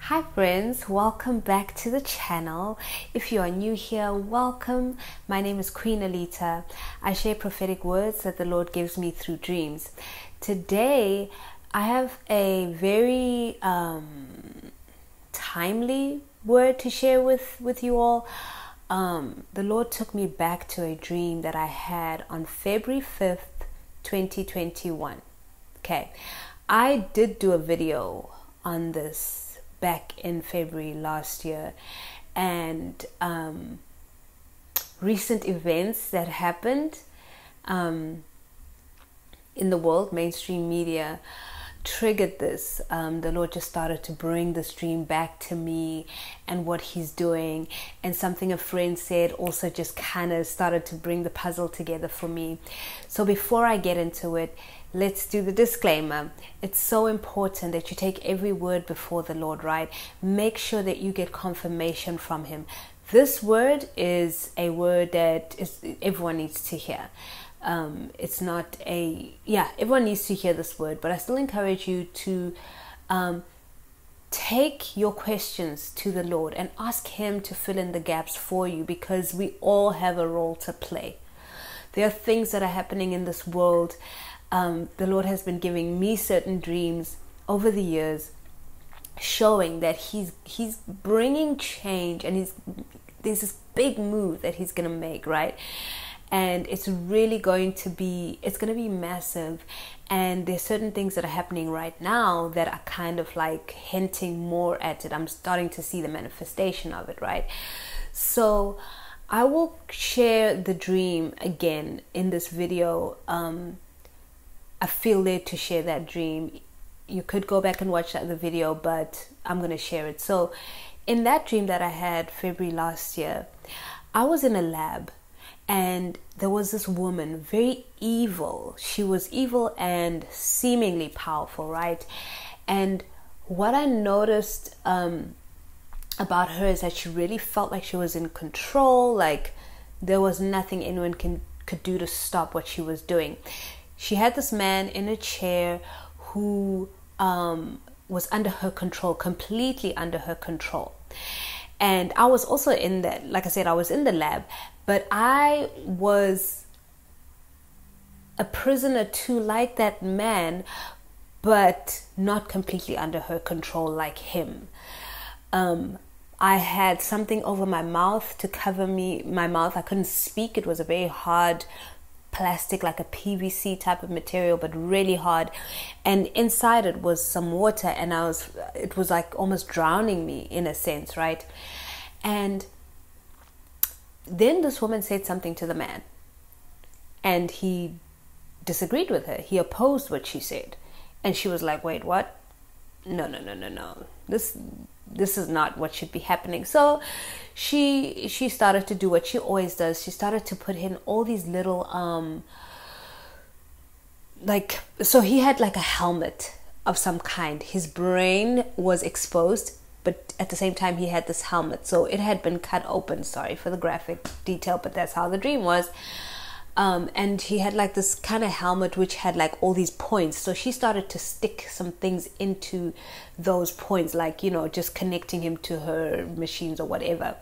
Hi friends, welcome back to the channel. If you are new here, welcome. My name is Queen Alita. I share prophetic words that the Lord gives me through dreams. Today I have a very timely word to share with you all. The Lord took me back to a dream that I had on February 5th, 2021. Okay, I did do a video on this back in February last year, and recent events that happened in the world, mainstream media, triggered this. The Lord just started to bring this dream back to me and what He's doing, and something a friend said also just kind of started to bring the puzzle together for me. So before I get into it, let's do the disclaimer. It's so important that you take every word before the Lord, right? Make sure that you get confirmation from Him. This word is a word that everyone needs to hear. It's not everyone needs to hear this word, but I still encourage you to take your questions to the Lord and ask Him to fill in the gaps for you, because we all have a role to play. There are things that are happening in this world. The Lord has been giving me certain dreams over the years, showing that He's bringing change, and there's this big move that He's going to make, right? And it's really going to be massive. And there's certain things that are happening right now that are kind of like hinting more at it. I'm starting to see the manifestation of it, right? So I will share the dream again in this video. I feel led to share that dream. You could go back and watch the video, but I'm going to share it. So in that dream that I had February last year, I was in a lab, and there was this woman, very evil. She was evil and seemingly powerful, right? And what I noticed about her is that she really felt like she was in control, like there was nothing anyone could do to stop what she was doing. She had this man in a chair who was under her control, completely under her control. And I was also in that, like I said, I was in the lab, but I was a prisoner too, like that man, but not completely under her control like him. I had something over my mouth to cover my mouth. I couldn't speak. It was a very hard plastic, like a PVC type of material, but really hard. And inside it was some water, and it was like almost drowning me in a sense, right? And then this woman said something to the man, and he disagreed with her. He opposed what she said, and she was like, wait, what? No. This is not what should be happening. So she started to do what she always does. She started to put in all these little so he had like a helmet of some kind. His brain was exposed, but at the same time he had this helmet, so it had been cut open. Sorry for the graphic detail, but that's how the dream was. And he had like this kind of helmet which had like all these points. So she started to stick some things into those points, like, you know, just connecting him to her machines or whatever.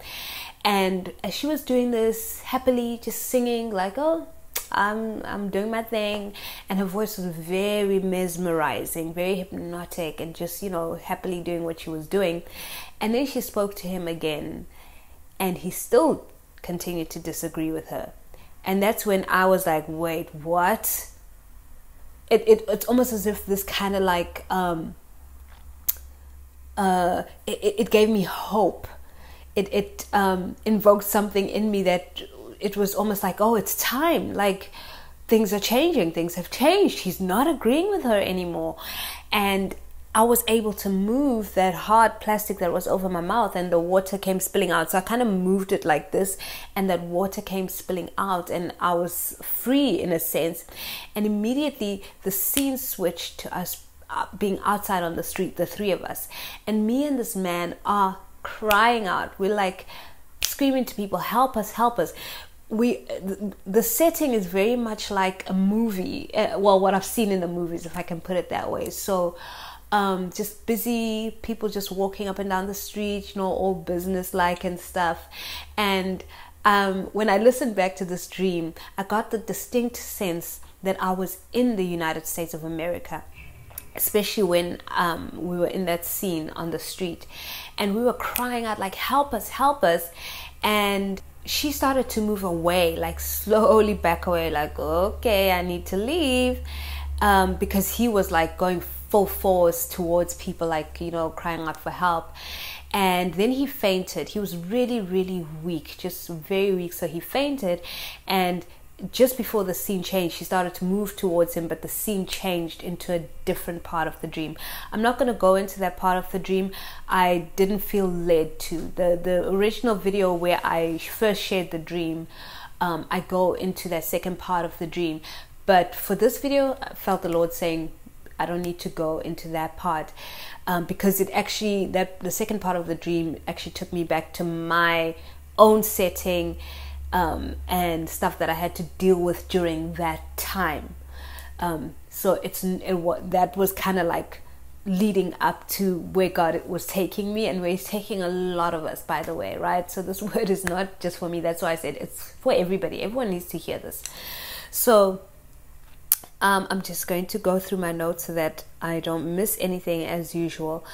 And as she was doing this, happily just singing like, oh, I'm doing my thing, and her voice was very mesmerizing, very hypnotic, and just, you know, happily doing what she was doing. And then she spoke to him again, and he still continued to disagree with her. And that's when I was like, wait, what? It's almost as if this kind of like it gave me hope. It invoked something in me that it was almost like, oh, it's time. Like, things are changing. Things have changed. He's not agreeing with her anymore. And I was able to move that hard plastic that was over my mouth, and the water came spilling out. So I kind of moved it like this, and that water came spilling out, and I was free in a sense. And immediately the scene switched to us being outside on the street, the three of us. And me and this man are crying out. We're like screaming to people, help us, help us. The setting is very much like a movie. Well, what I've seen in the movies, if I can put it that way. So just busy people just walking up and down the street, all business-like and stuff. And when I listened back to this dream, I got the distinct sense that I was in the United States of America, especially when we were in that scene on the street, and we were crying out like, help us, help us. And she started to move away, like slowly back away, like, okay, I need to leave, because he was like going full force towards people, like, crying out for help. And then he fainted. He was really, really weak, just very weak. So he fainted, and just before the scene changed, she started to move towards him, but the scene changed into a different part of the dream. I'm not going to go into that part of the dream. I didn't feel led to. The original video where I first shared the dream, I go into that second part of the dream. But for this video, I felt the Lord saying, I don't need to go into that part, because it actually, the second part of the dream actually took me back to my own setting, and stuff that I had to deal with during that time. So that was kind of like leading up to where God was taking me, and where He's taking a lot of us, by the way, right? So this word is not just for me. That's why I said it's for everybody. Everyone needs to hear this. So I'm just going to go through my notes so that I don't miss anything as usual.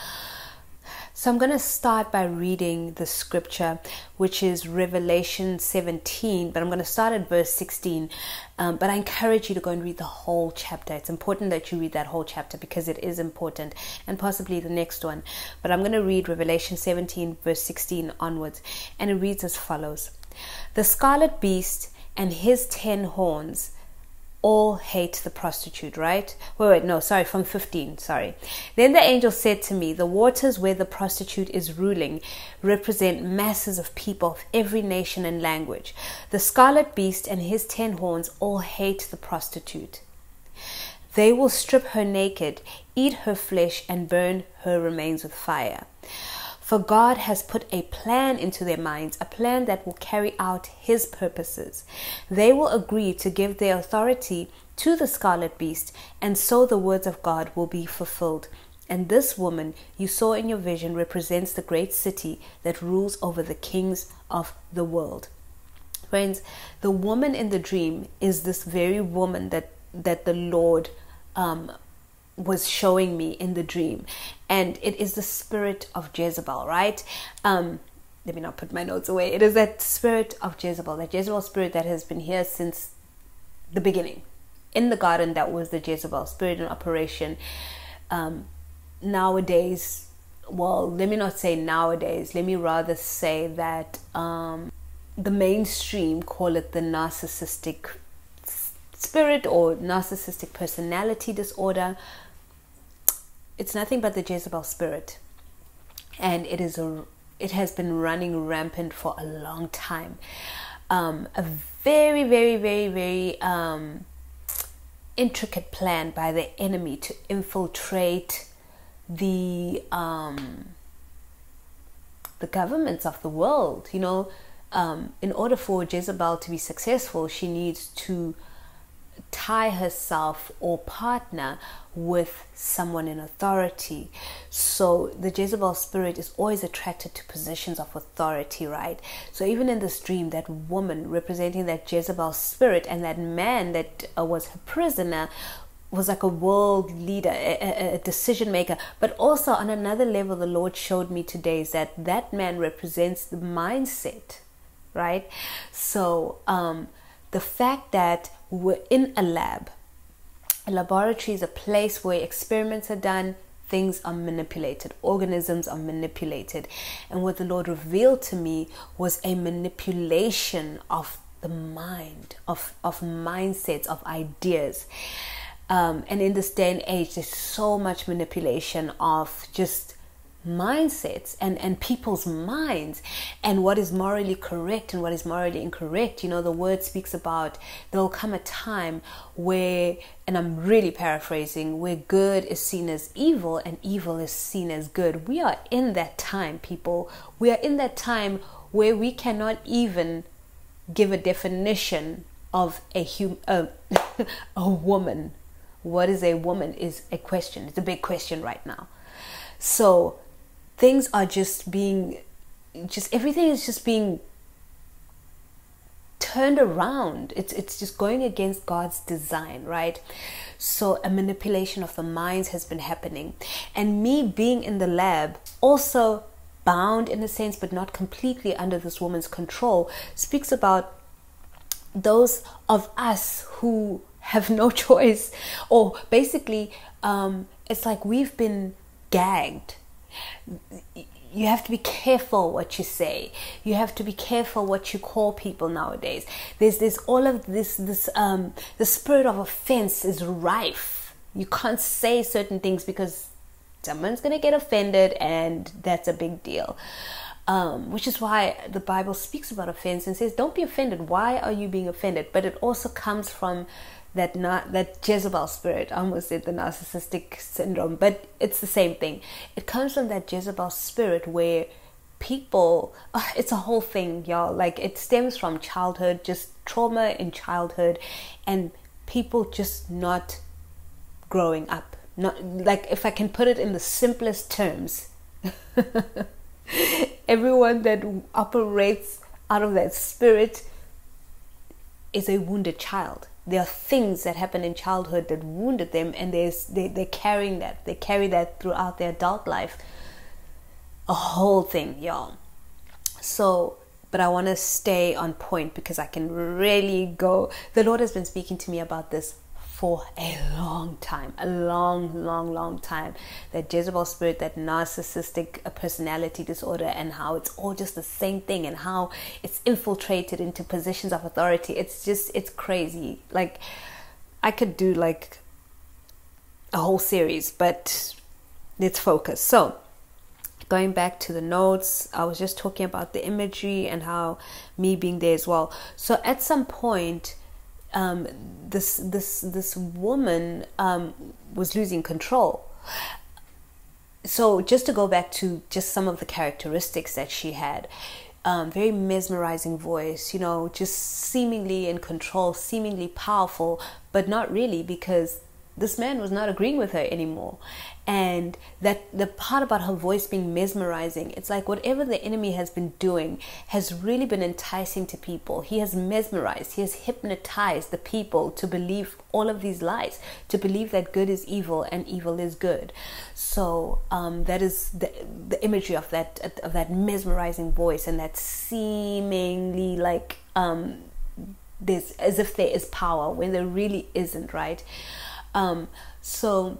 So I'm going to start by reading the scripture, which is Revelation 17, but I'm going to start at verse 16. But I encourage you to go and read the whole chapter. It's important that you read that whole chapter, because it is important, and possibly the next one. But I'm going to read Revelation 17, verse 16 onwards, and it reads as follows. The scarlet beast and his 10 horns all hate the prostitute, right? From 15, sorry. Then the angel said to me, the waters where the prostitute is ruling represent masses of people of every nation and language. The scarlet beast and his 10 horns all hate the prostitute. They will strip her naked, eat her flesh, and burn her remains with fire. For God has put a plan into their minds, a plan that will carry out His purposes. They will agree to give their authority to the scarlet beast, and so the words of God will be fulfilled. And this woman you saw in your vision represents the great city that rules over the kings of the world. Friends, the woman in the dream is this very woman that the Lord was showing me in the dream, and it is the spirit of Jezebel, right? Let me not put my notes away. It is that spirit of Jezebel, that Jezebel spirit that has been here since the beginning. In the garden, that was the Jezebel spirit in operation. Nowadays, well, let me not say nowadays, let me rather say that the mainstream call it the narcissistic spirit or narcissistic personality disorder. It's nothing but the Jezebel spirit, and it has been running rampant for a long time. A very, very, very, very intricate plan by the enemy to infiltrate the governments of the world. In order for Jezebel to be successful, she needs to tie herself or partner with someone in authority. So the Jezebel spirit is always attracted to positions of authority, right? So even in this dream, that woman representing that Jezebel spirit, and that man that was her prisoner, was like a world leader, a decision maker. But also on another level, the Lord showed me today is that man represents the mindset, right? So the fact that we're in a lab. A laboratory is a place where experiments are done, things are manipulated, organisms are manipulated. And what the Lord revealed to me was a manipulation of the mind, of mindsets, of ideas. And in this day and age, there's so much manipulation of just mindsets and people's minds, and what is morally correct and what is morally incorrect. The word speaks about there will come a time where, and I'm really paraphrasing, where good is seen as evil and evil is seen as good. We are in that time, people. We are in that time where we cannot even give a definition of a woman, what is a woman is a question. It's a big question right now. So things are everything is just being turned around. It's just going against God's design, right? So a manipulation of the minds has been happening. And me being in the lab, also bound in a sense, but not completely under this woman's control, speaks about those of us who have no choice, or basically it's like we've been gagged. You have to be careful what you say. You have to be careful what you call people nowadays. There's all of this the spirit of offense is rife. You can't say certain things because someone's going to get offended, and that's a big deal. Which is why the Bible speaks about offense and says, don't be offended. Why are you being offended? But it also comes from that Jezebel spirit. I almost said the narcissistic syndrome, but it's the same thing. It comes from that Jezebel spirit where people, it's a whole thing, y'all. Like, it stems from childhood, just trauma in childhood, and people just not growing up. Not like, if I can put it in the simplest terms, everyone that operates out of that spirit is a wounded child. There are things that happen in childhood that wounded them, and they're carrying that. They carry that throughout their adult life. A whole thing, y'all. So, but I want to stay on point because I can really go. The Lord has been speaking to me about this for a long time, a long time. That Jezebel spirit, that narcissistic personality disorder, and how it's all just the same thing, and how it's infiltrated into positions of authority. It's crazy. Like, I could do like a whole series, but let's focus. So, going back to the notes, I was just talking about the imagery and how me being there as well. So at some point, this woman was losing control. So just to go back to just some of the characteristics that she had, very mesmerizing voice, just seemingly in control, seemingly powerful, but not really, because this man was not agreeing with her anymore. And that the part about her voice being mesmerizing, it's like whatever the enemy has been doing has really been enticing to people. He has mesmerized, he has hypnotized the people to believe all of these lies, to believe that good is evil and evil is good. So that is the imagery of that mesmerizing voice, and that seemingly like there's, as if there is power when there really isn't, right? So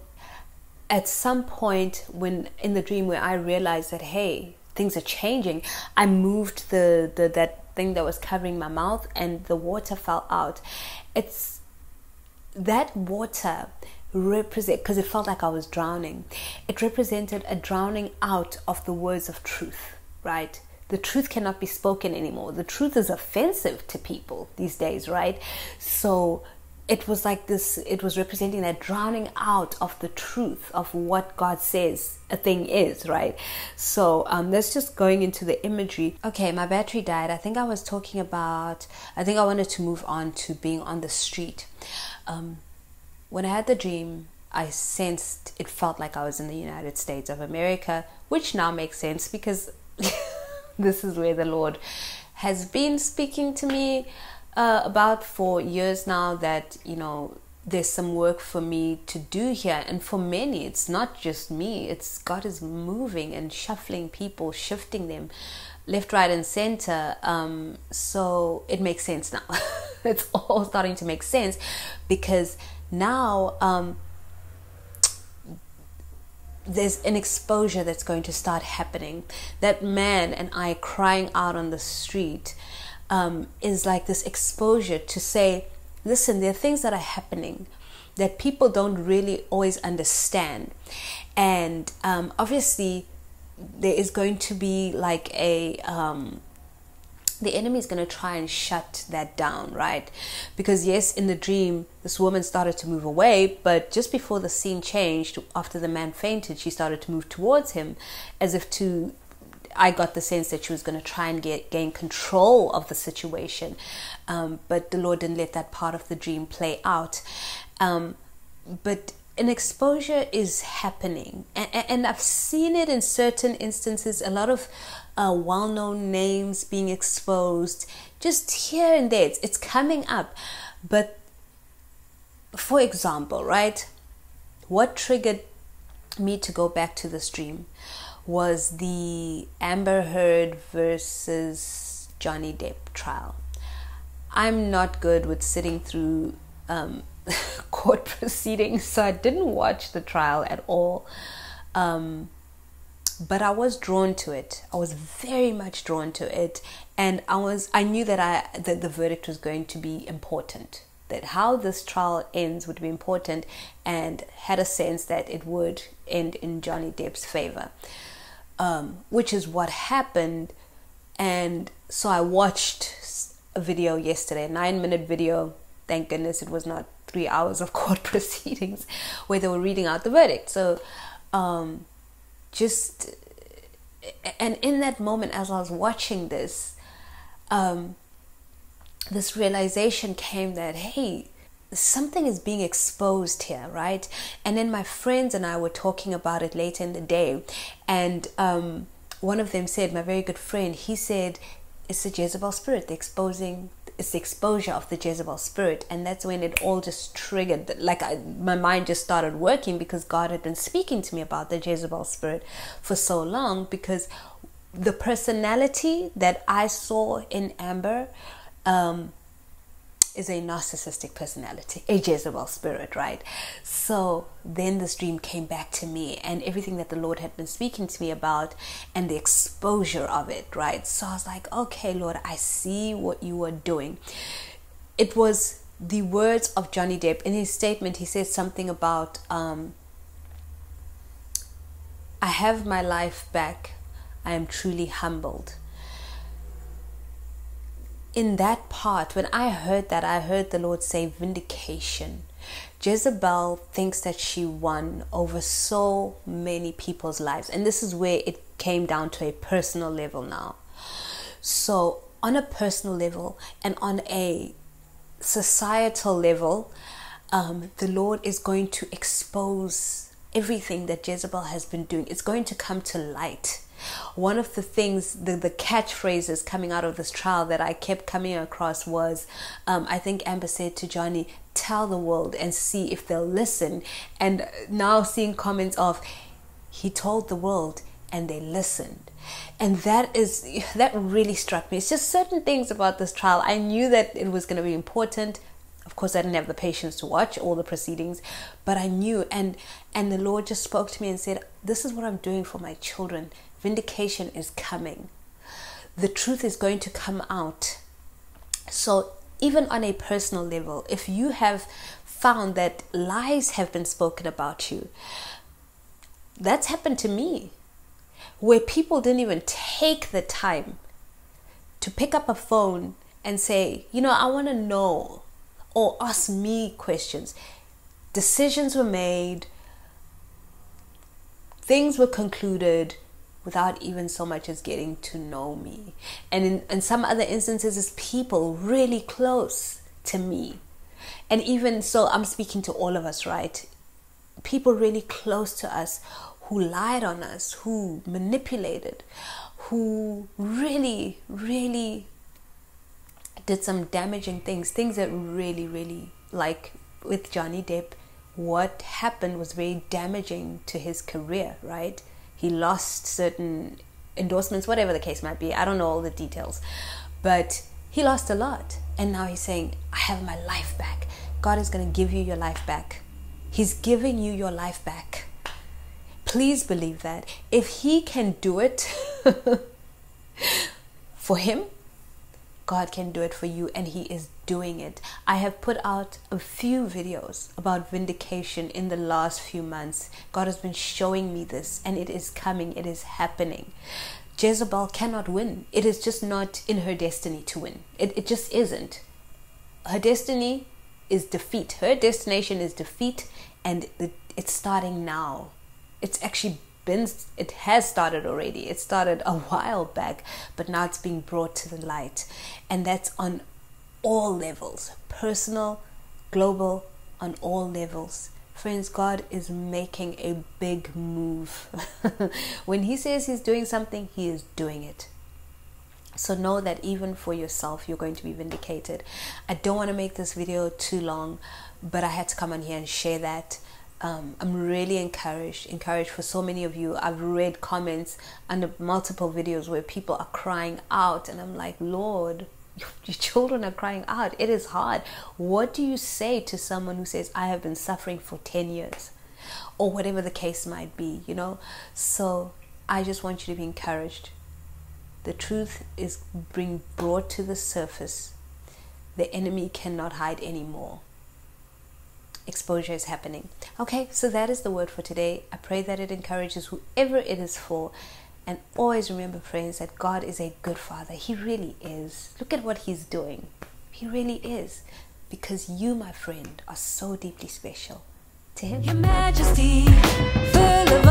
at some point when in the dream where I realized that, hey, things are changing, I moved that thing that was covering my mouth, and the water fell out. It's that water because it felt like I was drowning. It represented a drowning out of the words of truth, right? The truth cannot be spoken anymore. The truth is offensive to people these days, right? So it was like this, it was representing that drowning out of the truth of what God says a thing is, right? So that's just going into the imagery. Okay, my battery died. I think I wanted to move on to being on the street. When I had the dream, I sensed, it felt like I was in the United States of America, which now makes sense because this is where the Lord has been speaking to me about for years now, that there's some work for me to do here. And for many, it's not just me, it's God is moving and shuffling people, shifting them left, right, and center. So it makes sense now. It's all starting to make sense, because now there's an exposure that's going to start happening. That man and I crying out on the street is like this exposure to say, listen, there are things that are happening that people don't really always understand. And obviously there is going to be like the enemy is going to try and shut that down, right? Because yes, in the dream, this woman started to move away, but just before the scene changed, after the man fainted, she started to move towards him, as if I got the sense that she was going to try and gain control of the situation. But the Lord didn't let that part of the dream play out. but an exposure is happening, and I've seen it in certain instances. A lot of well-known names being exposed, just here and there. It's coming up. But for example, right, what triggered me to go back to the stream was the Amber Heard versus Johnny Depp trial. I'm not good with sitting through court proceedings, so I didn't watch the trial at all, but I was drawn to it. I was very much drawn to it, and I knew that the verdict was going to be important, that how this trial ends would be important, and had a sense that it would end in Johnny Depp's favor, which is what happened. And so I watched a video yesterday, a 9-minute video. Thank goodness it was not 3 hours of court proceedings where they were reading out the verdict. So and in that moment, as I was watching this, this realization came that, hey, something is being exposed here, right? And then my friends and I were talking about it later in the day, and one of them said, my very good friend, he said, it's the Jezebel spirit, it's the exposure of the Jezebel spirit. And that's when it all just triggered. My mind just started working, because God had been speaking to me about the Jezebel spirit for so long, because the personality that I saw in Amber is a narcissistic personality, a Jezebel spirit, right? So then this dream came back to me, and everything that the Lord had been speaking to me about, and the exposure of it, right? So I was like, okay, Lord, I see what you are doing. It was the words of Johnny Depp. In his statement, he said something about, I have my life back. I am truly humbled. In that part, when I heard that, I heard the Lord say vindication. Jezebel thinks that she won over so many people's lives. And this is where it came down to a personal level now. So on a personal level and on a societal level, the Lord is going to expose everything that Jezebel has been doing. It's going to come to light. One of the things, the catchphrases coming out of this trial that I kept coming across was, I think Amber said to Johnny, tell the world and see if they'll listen. And now seeing comments of, he told the world and they listened. And that really struck me. It's just certain things about this trial. I knew that it was going to be important. Of course, I didn't have the patience to watch all the proceedings, but I knew. And the Lord just spoke to me and said, this is what I'm doing for my children. Vindication is coming. The truth is going to come out. So even on a personal level, if you have found that lies have been spoken about you, that's happened to me, where people didn't even take the time to pick up a phone and say, I want to know, or ask me questions. Decisions were made, things were concluded, without even so much as getting to know me. And in some other instances, it's people really close to me. And even so, I'm speaking to all of us, right? People really close to us who lied on us, who manipulated, who really, really did some damaging things that really, really, like with Johnny Depp, what happened was very damaging to his career, right? He lost certain endorsements, whatever the case might be. I don't know all the details, but he lost a lot. And now he's saying, I have my life back. God is going to give you your life back. He's giving you your life back. Please believe that. If he can do it for him, God can do it for you, and he is doing it. I have put out a few videos about vindication in the last few months. God has been showing me this, and it is coming. It is happening. Jezebel cannot win. It is just not in her destiny to win. It just isn't. Her destiny is defeat. Her destination is defeat, and it's starting now. It has started already. It started a while back, but now it's being brought to the light. And that's on all levels, personal, global, on all levels. Friends, God is making a big move. When he says he's doing something, he is doing it. So know that even for yourself, you're going to be vindicated. I don't want to make this video too long, but I had to come on here and share that. I'm really encouraged for so many of you. I've read comments under multiple videos where people are crying out, and I'm like, Lord, your children are crying out. It is hard. What do you say to someone who says, I have been suffering for 10 years or whatever the case might be, you know? So I just want you to be encouraged. The truth is being brought to the surface. The enemy cannot hide anymore. Exposure is happening. Okay, so that is the word for today. I pray that it encourages whoever it is for. And always remember, friends, that God is a good Father. He really is. Look at what he's doing. He really is. Because you, my friend, are so deeply special to him. Your Majesty, full of